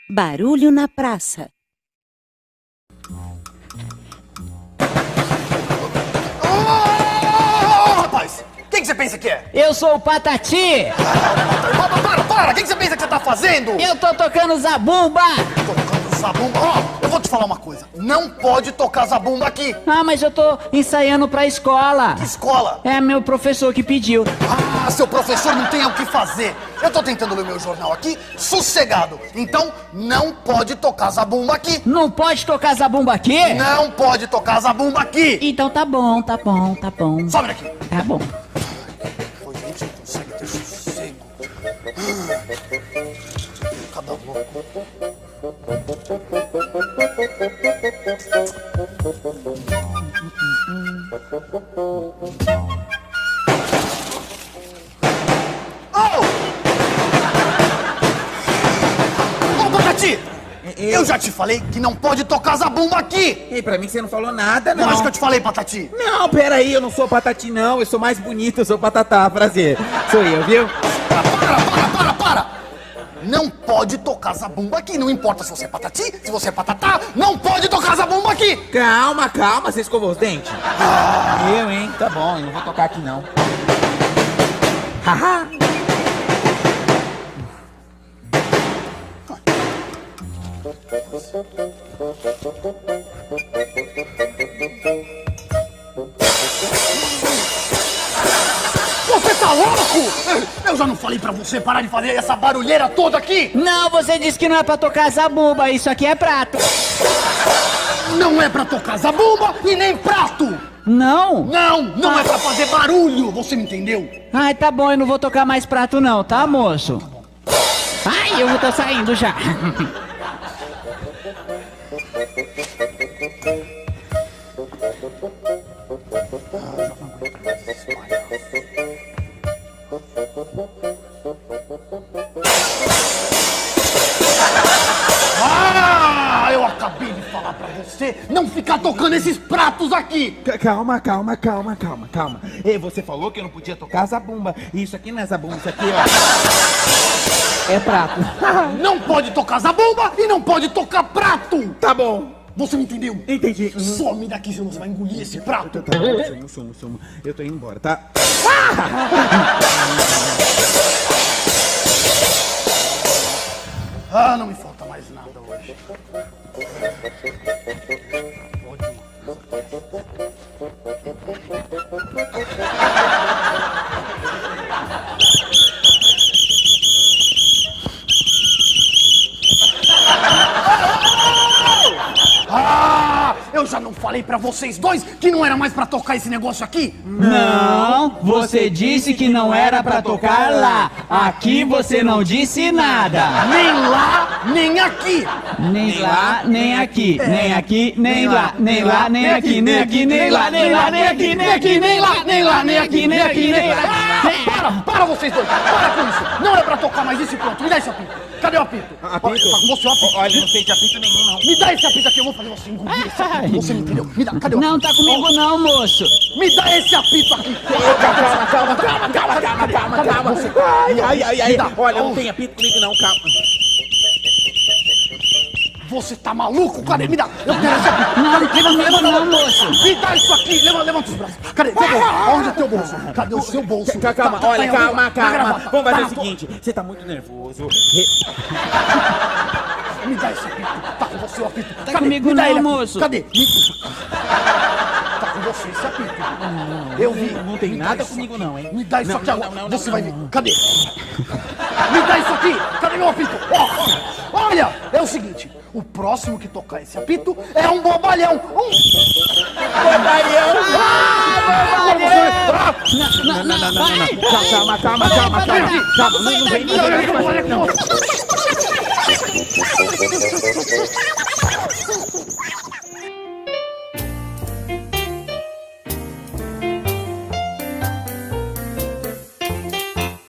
Barulho na praça. Rapaz, quem que você pensa que é? Eu sou o Patati! Para! Quem que você pensa que você tá fazendo? Eu tô tocando zabumba! Tocando zabumba. Ó, eu vou te falar uma coisa. Não pode tocar zabumba aqui. Ah, mas eu tô ensaiando pra escola. Que escola? É meu professor que pediu. Ah, seu professor não tem o que fazer. Eu tô tentando ler meu jornal aqui, sossegado. Então, não pode tocar zabumba aqui. Não pode tocar zabumba aqui? Não pode tocar zabumba aqui. Então tá bom. Sobe daqui. Tá bom. Pô, gente, não consegue ter sossego. Cada louco. Ô, Patati! Eu já te falei que não pode tocar zabumba aqui! Ei, pra mim você não falou nada, não. Lógico que eu te falei, Patati! Não, peraí, eu não sou Patati, não. Eu sou mais bonito, eu sou Patatá. Prazer. Sou eu, viu? Para! Não pode tocar zabumba aqui. Não importa se você é Patati, se você é Patatá, não pode tocar zabumba aqui! Calma, você escovou os dentes? Eu, hein? Tá bom, eu não vou tocar aqui, não. Haha! Você tá louco? Eu já não falei pra você parar de fazer essa barulheira toda aqui? Não, você disse que não é pra tocar zabumba. Isso aqui é prato. Não é pra tocar zabumba e nem prato! Não? Não é pra fazer barulho, você me entendeu? Ai, tá bom, eu não vou tocar mais prato não, tá, moço? Ai, eu tô saindo já. Eu acabei de falar pra você não ficar tocando esses pratos aqui! Calma. Ei, você falou que eu não podia tocar zabumba. Isso aqui não é zabumba, isso aqui, ó. É prato. Não pode tocar zabumba e não pode tocar prato! Tá bom. Você me entendeu? Entendi. Some daqui, senão você vai engolir esse prato! Tá bom, sumo. Eu tô indo embora, tá? Ah, não me falta mais nada hoje. Eu já não falei pra vocês dois que não era mais pra tocar esse negócio aqui? Não, você disse que não era pra tocar lá. Aqui você não disse nada. Nem lá, nem aqui! Nem lá, nem aqui. Nem aqui, nem lá. Nem lá, nem aqui. Nem aqui, nem lá. Nem lá, nem aqui. Nem aqui, nem lá. Nem lá, nem aqui. Nem aqui, nem lá. Para vocês dois! Para com isso! Não é pra tocar mais isso e pronto! Me dá esse apito! Cadê o apito? Apito? Tá com você o apito! Olha, eu não sei de apito nenhum, não. Me dá esse apito aqui, eu vou fazer você engolir esse apito! Você me entendeu? Me dá, cadê o apito? Não tá comigo não, moço. Me dá esse apito aqui! Calma. Você. Ai. Me dá. Olha, não tem apito comigo, não, calma. Você tá maluco? Cadê? Me dá! Eu quero esse apito! Não, Cadê? tá comigo não, moço. Me dá isso aqui! Levanta os braços! Cadê? Teu bolso? Onde é teu bolso? Cadê o seu bolso? Calma, Tá olha, aí, calma. tá gravata. Vamos fazer Tá o seguinte, você tá muito nervoso. Me dá esse apito! Tá com você o apito! Tá comigo Me dá não, ele aqui. moço. Cadê? Tá com você esse apito! Eu vi! Não tem Me dá nada isso comigo, aqui. não, hein? Me dá isso Não, aqui não, agora! não, Você vai ver! não. Cadê? Me dá isso aqui! Cadê meu apito? Olha! É o seguinte, o próximo que tocar esse apito é um bobalhão! Bobalhão! Não. Calma. Não vem.